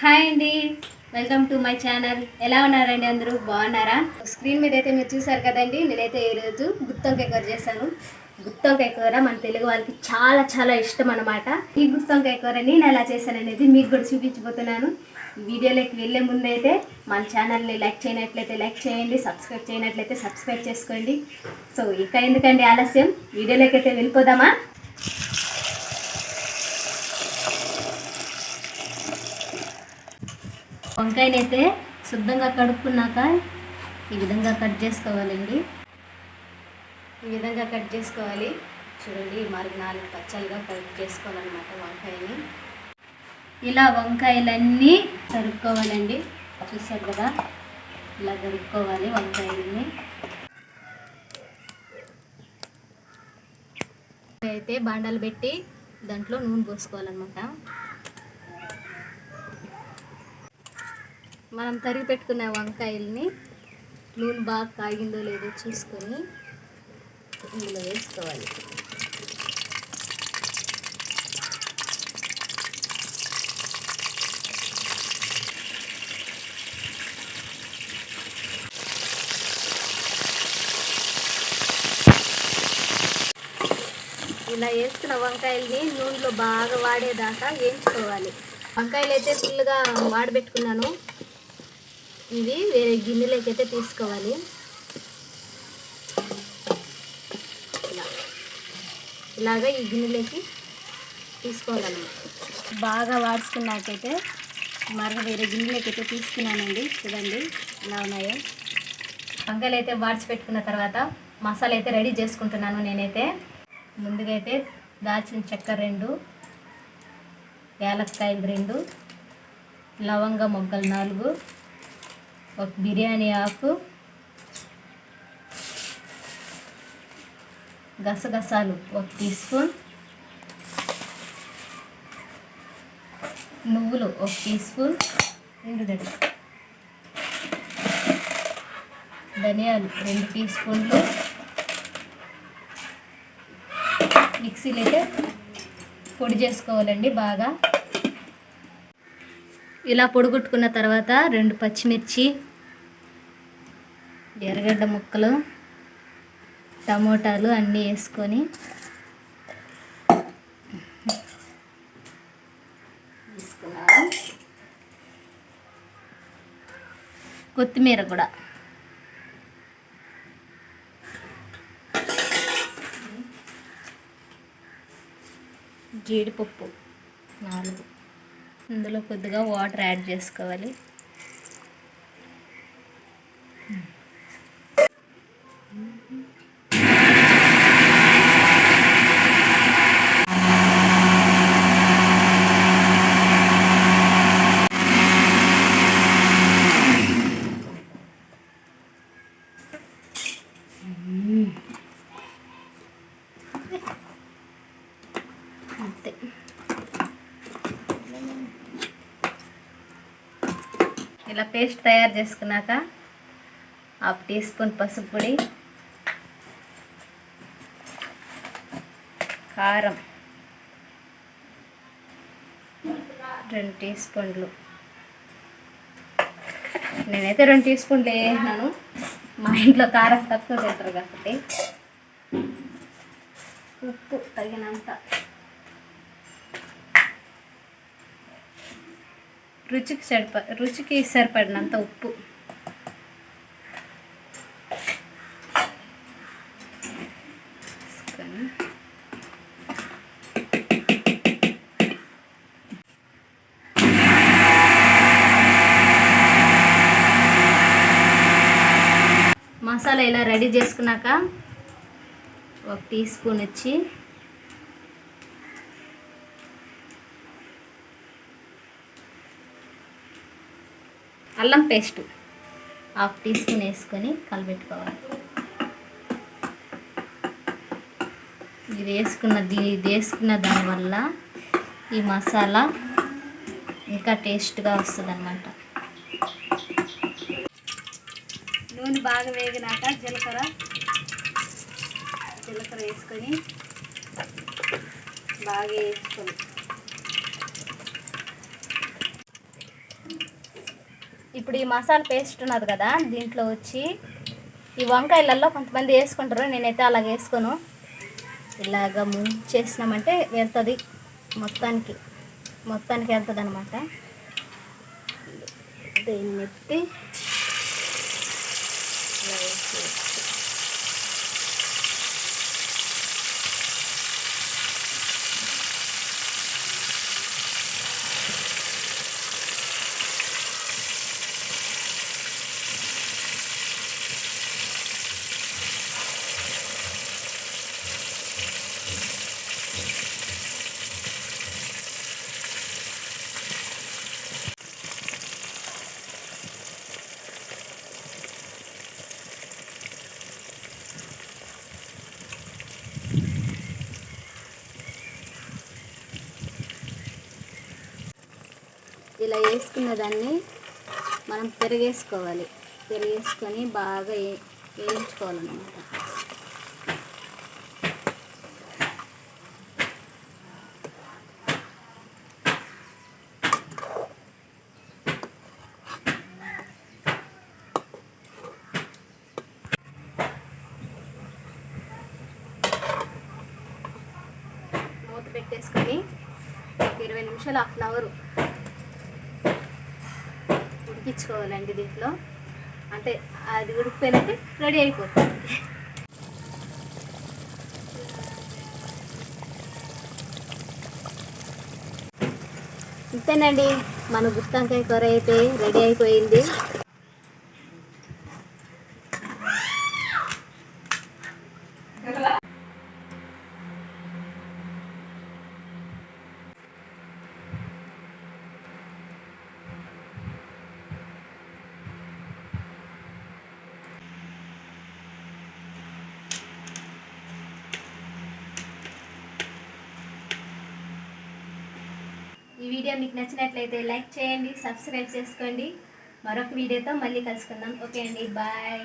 Hi అండి, welcome to my channel. ఎలా ఉన్నారండి? అందరూ బాగున్నారా? స్క్రీన్ మీద అయితే మీరు చూసారు కదండి. నేనైతే ఈరోజు గుత్తొంకాయ కూర చేశాను. గుత్తొంకాయ కూర మన తెలుగు వాళ్ళకి చాలా చాలా ఇష్టం అనమాట. ఈ గుత్తొంకాయ కూరని నేను ఎలా చేశాను అనేది మీకు కూడా చూపించబోతున్నాను. ఈ వీడియోలోకి వెళ్ళే ముందు అయితే మన ఛానల్ని లైక్ చేయనట్లయితే లైక్ చేయండి, సబ్స్క్రైబ్ చేయనట్లయితే సబ్స్క్రైబ్ చేసుకోండి. సో ఇక ఎందుకండి ఆలస్యం, వీడియోలోకి అయితే వెళ్ళిపోదామా? వంకాయనైతే శుద్ధంగా కడుక్కున్నాక ఈ విధంగా కట్ చేసుకోవాలండి. ఈ విధంగా కట్ చేసుకోవాలి. చూడండి, మరి 4 పచ్చలుగా కట్ చేసుకోవాలన్నమాట వంకాయని. ఇలా వంకాయలన్నీ తరుక్కోవాలండి. చూసారు కదా, ఇలా తరుక్కోవాలి వంకాయలని. అయితే బాండాలు పెట్టి దాంట్లో నూనె పోసుకోవాలన్నమాట. మనం తరిగి పెట్టుకున్న వంకాయల్ని నూనె బాగా కాగిందో లేదో చూసుకొని ఇందులో వేసుకోవాలి. ఇలా వేసుకున్న వంకాయల్ని నూనెలో బాగా వాడేదాకా వేయించుకోవాలి. వంకాయలు అయితే ఫుల్గా వాడబెట్టుకున్నాను. ఇవి వేరే గిన్నెలోకి అయితే తీసుకోవాలి. ఇలాగా ఈ గిన్నెలోకి తీసుకోవాలన్నమాట. బాగా వాడుకున్నాకైతే మరొక వేరే గిన్నెలోకి అయితే తీసుకున్నానండి. చూడండి ఎలా ఉన్నాయో. వంకాయలు అయితే వాడిచి పెట్టుకున్న తర్వాత మసాలా అయితే రెడీ చేసుకుంటున్నాను. నేనైతే ముందుగా అయితే దాల్చిన చెక్క 2, యాలక్కాయలు 2, లవంగ మొగ్గలు 4, ఒక బిర్యానీ ఆకు, గసగసాలు 1 టీ స్పూన్, నువ్వులు 1 టీ స్పూన్, ధనియాలు 2 టీ స్పూన్లు. మిక్సీలో అయితే పొడి చేసుకోవాలండి బాగా. ఇలా పొడిగొట్టుకున్న తర్వాత 2 పచ్చిమిర్చి, ఎర్రగడ్డ ముక్కలు, టమోటాలు అన్నీ వేసుకొని తీసుకున్నాను. కొత్తిమీర కూడా. జీడిపప్పు 4. ఇందులో కొద్దిగా వాటర్ యాడ్ చేసుకోవాలి. అంతే. ఇలా పేస్ట్ తయారు చేసుకున్నాక 1/2 టీ స్పూన్ పసుపు పొడి, కారం 2 టీ స్పూన్లు. నేనైతే 2 టీ స్పూన్లు వేసినాను. మా ఇంట్లో కారం తక్కువ తింటారు కాబట్టి. ఉప్పు తగినంత, రుచికి సరిపడినంత ఉప్పు. మసాలా ఇలా రెడీ చేసుకున్నాక 1 టీ స్పూన్ వచ్చి అల్లం పేస్ట్ 1/2 టీ స్పూన్ వేసుకొని కలబెట్టుకోవాలి. ఇది వేసుకున్న దానివల్ల ఈ మసాలా ఇంకా టేస్ట్గా వస్తుంది అన్నమాట. నూనె బాగా వేగినాక జీలకర్ర వేసుకొని బాగా వేసుకొని ఇప్పుడు ఈ మసాలా పేస్ట్ ఉన్నది కదా, దీంట్లో వచ్చి ఈ వంకాయలలో కొంతమంది వేసుకుంటారు, నేనైతే అలా వేసుకోను. ఇలాగ చేసినామంటే వెళ్తుంది, మొత్తానికి వెళ్తుంది అనమాట. దీన్ని ఎత్తి ఇలా వేసుకోవచ్చు. ఇలా వేసుకున్న దాన్ని మనం పెరిగేసుకోవాలి. పెరిగేసుకొని బాగా వేయించుకోవాలన్నమాట. మూత పెట్టేసుకొని 20 నిమిషాలు, 1/2 అవర్ ఉడికించుకోవాలండి. దీంట్లో అంటే అది ఉడికిపోయినట్టు రెడీ అయిపోతుంది. ఇంతేనండి, మన గుత్తొంకాయ కూర అయితే రెడీ అయిపోయింది. ఈ వీడియో మీకు నచ్చినట్లయితే లైక్ చేయండి, సబ్స్క్రైబ్ చేసుకోండి. మరొక వీడియోతో మళ్ళీ కలుసుకుందాం. ఓకే అండి, బాయ్.